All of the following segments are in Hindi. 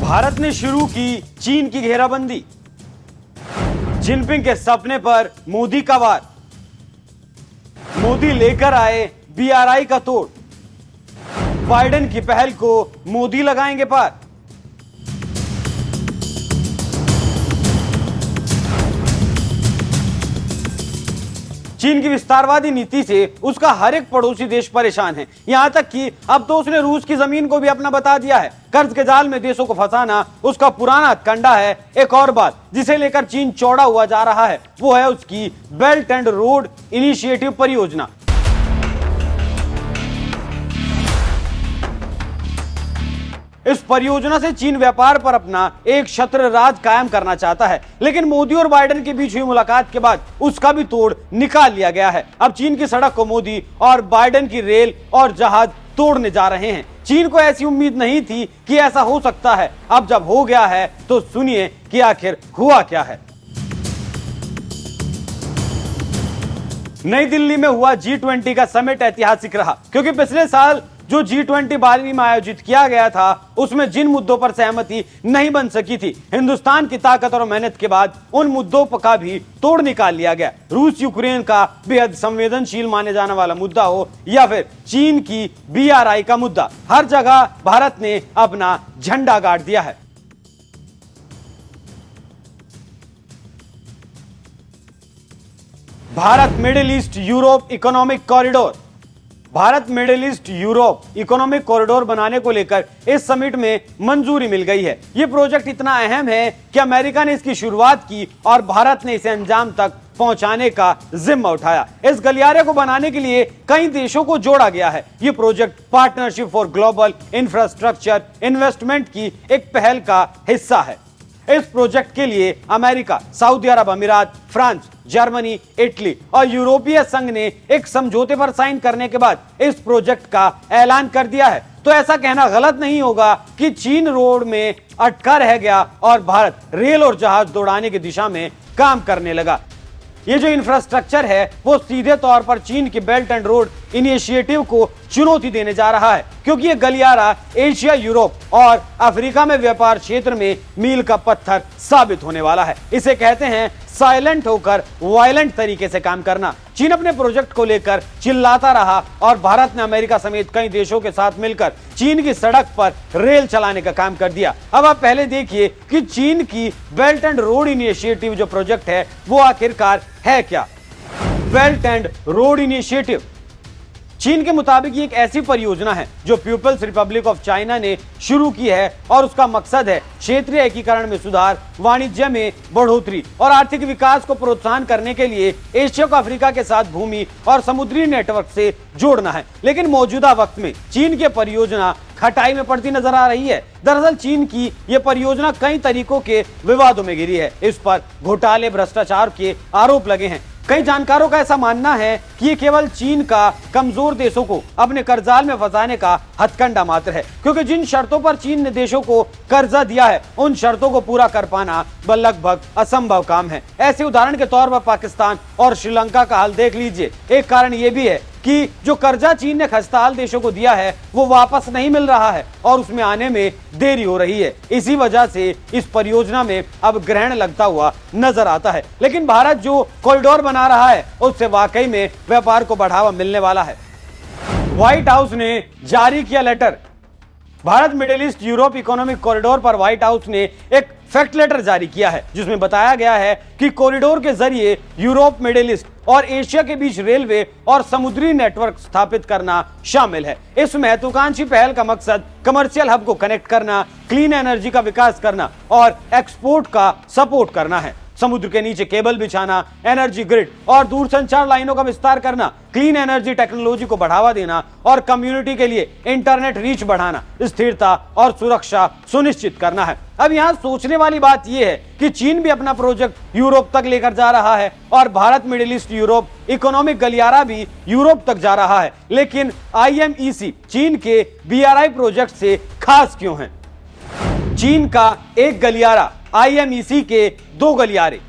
भारत ने शुरू की चीन की घेराबंदी। जिनपिंग के सपने पर मोदी का वार। मोदी लेकर आए बीआरआई का तोड़। बाइडेन की पहल को मोदी लगाएंगे पार। चीन की विस्तारवादी नीति से उसका हर एक पड़ोसी देश परेशान है, यहां तक कि अब तो उसने रूस की जमीन को भी अपना बता दिया है। कर्ज के जाल में देशों को फंसाना उसका पुराना कंडा है। एक और बात जिसे लेकर चीन चौड़ा हुआ जा रहा है वो है उसकी बेल्ट एंड रोड इनिशिएटिव परियोजना। इस परियोजना से चीन व्यापार पर अपना एक छत्र राज कायम करना चाहता है, लेकिन मोदी और बाइडेन के बीच हुई मुलाकात के बाद उसका भी तोड़ निकाल लिया गया है। अब चीन की सड़क को मोदी और बाइडेन की रेल और जहाज तोड़ने जा रहे हैं। चीन को ऐसी उम्मीद नहीं थी कि ऐसा हो सकता है। अब जब हो गया है तो सुनिए कि आखिर हुआ क्या है। नई दिल्ली में हुआ G20 का समिट ऐतिहासिक रहा, क्योंकि पिछले साल जो G20 बाली में आयोजित किया गया था उसमें जिन मुद्दों पर सहमति नहीं बन सकी थी, हिंदुस्तान की ताकत और मेहनत के बाद उन मुद्दों का भी तोड़ निकाल लिया गया। रूस यूक्रेन का बेहद संवेदनशील माने जाने वाला मुद्दा हो या फिर चीन की बीआरआई का मुद्दा, हर जगह भारत ने अपना झंडा गाड़ दिया है। Bharat middle east Europe economic corridor. Bharat middle east Europe economic corridor बनाने को लेकर इस समिट में मंजूरी मिल गई है। यह प्रोजेक्ट इतना अहम है कि अमेरिका ने इसकी शुरुआत की और भारत ने इसे अंजाम तक पहुंचाने का जिम्मा उठाया। इस गलियारे को बनाने के लिए कई देशों को जोड़ा गया है। यह project partnership for global infrastructure investment की एक पहल का हिस्सा है। इस प्रोजेक्ट के लिए अमेरिका, सऊदी अरब अमीरात, फ्रांस, जर्मनी, इटली और यूरोपीय संघ ने एक समझौते पर साइन करने के बाद इस प्रोजेक्ट का ऐलान कर दिया है। तो ऐसा कहना गलत नहीं होगा कि चीन रोड में अटका रह गया और भारत रेल और जहाज दौड़ाने की दिशा में काम करने लगा। ये जो इंफ्रास्ट्रक्चर है वो सीधे तौर पर चीन की बेल्ट एंड रोड इनिशिएटिव को चुनौती देने जा रहा है, क्योंकि ये गलियारा एशिया, यूरोप और अफ्रीका में व्यापार क्षेत्र में मील का पत्थर साबित होने वाला है। इसे कहते हैं साइलेंट होकर वायलेंट तरीके से काम करना। चीन अपने प्रोजेक्ट को लेकर चिल्लाता रहा और भारत ने अमेरिका समेत कई देशों के साथ मिलकर चीन की सड़क पर रेल चलाने का काम कर दिया। अब आप पहले देखिए कि चीन की बेल्ट एंड रोड इनिशिएटिव जो प्रोजेक्ट है वो आखिरकार है क्या। बेल्ट एंड रोड इनिशिएटिव चीन के मुताबिक ये एक ऐसी परियोजना है जो पीपल्स रिपब्लिक ऑफ चाइना ने शुरू की है और उसका मकसद है क्षेत्रीय एकीकरण में सुधार, वाणिज्य में बढ़ोतरी और आर्थिक विकास को प्रोत्साहन करने के लिए एशिया को अफ्रीका के साथ भूमि और समुद्री नेटवर्क से जोड़ना है। लेकिन मौजूदा वक्त में चीन की परियोजना खटाई में पड़ती नजर आ रही है। दरअसल चीन की यह परियोजना कई तरीकों के विवादों में घिरी है। इस पर घोटाले, भ्रष्टाचार के आरोप लगे हैं। कई जानकारों का ऐसा मानना है कि ये केवल चीन का कमजोर देशों को अपने कर्जाल में फंसाने का हथकंडा मात्र है, क्योंकि जिन शर्तों पर चीन ने देशों को कर्जा दिया है उन शर्तों को पूरा कर पाना लगभग असंभव काम है। ऐसे उदाहरण के तौर पर पाकिस्तान और श्रीलंका का हाल देख लीजिए। एक कारण यह भी है कि जो कर्जा चीन ने खस्ताहाल देशों को दिया है वो वापस नहीं मिल रहा है और उसमें आने में देरी हो रही है। इसी वजह से इस परियोजना में अब ग्रहण लगता हुआ नजर आता है। लेकिन भारत जो कॉरिडोर बना रहा है उससे वाकई में व्यापार को बढ़ावा मिलने वाला है। व्हाइट हाउस ने जारी किया letter. Bharat middle east Europe economic corridor पर व्हाइट हाउस ने एक फैक्ट लेटर जारी किया है, जिसमें बताया गया है कि कॉरिडोर के जरिए यूरोप, मिडिल ईस्ट और एशिया के बीच रेलवे और समुद्री नेटवर्क स्थापित करना शामिल है। इस महत्वाकांक्षी पहल का मकसद कमर्शियल हब को कनेक्ट करना, क्लीन एनर्जी का विकास करना और एक्सपोर्ट का सपोर्ट करना है। समुद्र के नीचे केबल बिछाना, एनर्जी ग्रिड और दूरसंचार लाइनों का विस्तार करना, क्लीन एनर्जी टेक्नोलॉजी को बढ़ावा देना और कम्युनिटी के लिए इंटरनेट रीच बढ़ाना, स्थिरता और सुरक्षा सुनिश्चित करना है। अब यहाँ सोचने वाली बात यह है कि चीन भी अपना प्रोजेक्ट यूरोप तक लेकर जा रहा है और Bharat middle east Europe economic गलियारा भी यूरोप तक जा रहा है। लेकिन IMEC चीन के BRI प्रोजेक्ट से खास क्यों है? चीन का एक गलियारा, IMEC के 2 गलियारे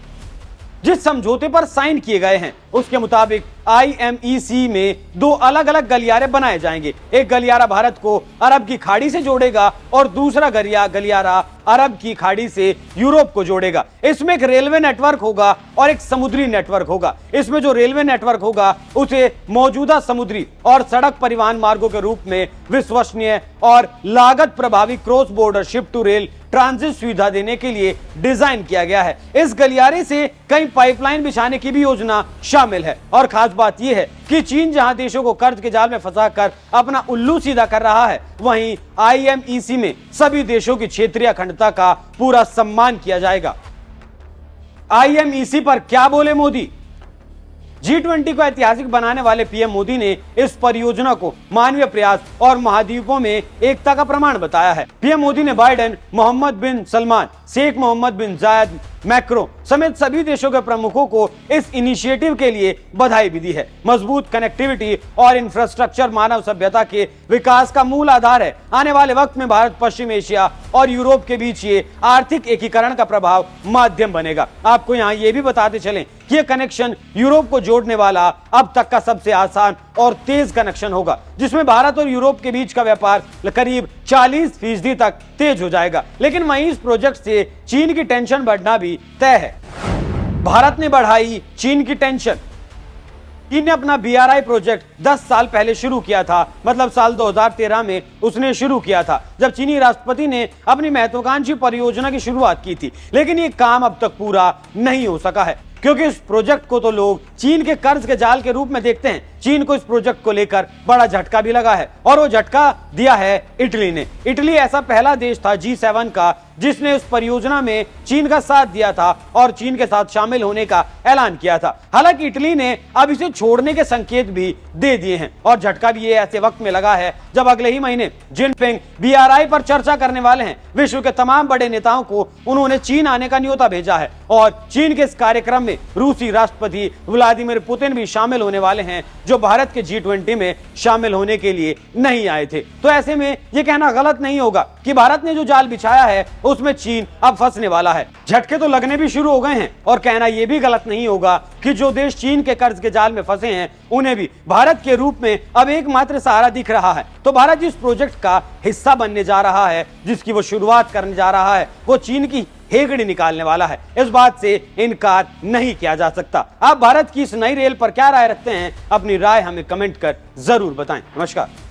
जिस समझौते पर साइन किए गए हैं उसके मुताबिक IMEC में दो अलग अलग गलियारे बनाए जाएंगे। एक गलियारा भारत को अरब की खाड़ी से जोड़ेगा और दूसरा गलियारा अरब की खाड़ी से यूरोप को जोड़ेगा। इसमें एक रेलवे नेटवर्क होगा और एक समुद्री नेटवर्क होगा। इसमें जो रेलवे नेटवर्क होगा उसे मौजूदा समुद्री और सड़क परिवहन मार्गों के रूप में विश्वसनीय और लागत प्रभावी cross border ship to rail transit सुविधा देने के लिए डिजाइन किया गया है। इस गलियारे से कई पाइपलाइन बिछाने की भी योजना शामिल है। और खास बात यह है कि चीन जहां देशों को कर्ज के जाल में फंसाकर अपना उल्लू सीधा कर रहा है, वहीं IMEC में सभी देशों की क्षेत्रीय अखंडता का पूरा सम्मान किया जाएगा। IMEC पर क्या बोले मोदी? G20 को ऐतिहासिक बनाने वाले पीएम मोदी ने इस परियोजना को मानवीय प्रयास और महाद्वीपों में एकता का प्रमाण बताया है। पीएम मोदी ने बाइडेन, मोहम्मद बिन सलमान, शेख मोहम्मद बिन जायद, मैक्रो समेत सभी देशों के प्रमुखों को इस इनिशिएटिव के लिए बधाई भी दी है। मजबूत कनेक्टिविटी और इंफ्रास्ट्रक्चर मानव सभ्यता के विकास का मूल आधार है। आने वाले वक्त में भारत, पश्चिम एशिया और यूरोप के बीच ये आर्थिक एकीकरण का प्रभाव माध्यम बनेगा। आपको यहाँ ये भी बताते चलें कि ये कनेक्शन यूरोप को जोड़ने वाला अब तक का सबसे आसान और तेज कनेक्शन होगा, जिसमें भारत और यूरोप के बीच का व्यापार करीब 40% तक तेज हो जाएगा। लेकिन वहीं इस प्रोजेक्ट से चीन की टेंशन बढ़ना भी तय है। भारत ने बढ़ाई चीन की टेंशन। चीन ने अपना BRI प्रोजेक्ट 10 साल पहले शुरू किया था, मतलब साल 2013 में उसने शुरू किया था, जब चीनी राष्ट्रपति ने अपनी महत्वाकांक्षी परियोजना की शुरुआत की थी। लेकिन ये काम अब तक पूरा नहीं हो सका है, क्योंकि इस प्रोजेक्ट को तो लोग चीन के कर्ज के जाल के रूप में देखते हैं। चीन को इस प्रोजेक्ट को लेकर बड़ा झटका भी लगा है, और वो झटका दिया है इटली ने। इटली ऐसा पहला देश था G7 का जिसने उस परियोजना में चीन का साथ दिया था और चीन के साथ शामिल होने का ऐलान किया था। हालांकि इटली ने अब इसे छोड़ने के संकेत भी दे दिए हैं, और झटका भी ये ऐसे वक्त में लगा है जब अगले ही महीने जिनपिंग BRI पर चर्चा करने वाले हैं। विश्व के तमाम बड़े नेताओं को उन्होंने चीन आने का न्योता भेजा है, और चीन के इस कार्यक्रम में रूसी राष्ट्रपति व्लादिमीर पुतिन भी शामिल होने वाले हैं, जो भारत के G20 में शामिल होने के लिए नहीं आए थे। तो ऐसे में यह कहना गलत नहीं होगा कि भारत ने जो जाल बिछाया है उसमें चीन अब फंसने वाला है। झटके तो लगने भी शुरू हो गए हैं, और कहना यह भी गलत नहीं होगा कि जो देश चीन के कर्ज के जाल में फंसे हैं उन्हें भी भारत के रूप में अब एकमात्र सहारा दिख रहा है। तो भारत जिस प्रोजेक्ट का हिस्सा बनने जा रहा है, जिसकी वो शुरुआत करने जा रहा है, वो चीन की हेगड़ी निकालने वाला है। इस बात से इनकार नहीं किया जा सकता। आप भारत की इस नई रेल पर क्या राय रखते हैं? अपनी राय हमें कमेंट कर जरूर बताएं। नमस्कार।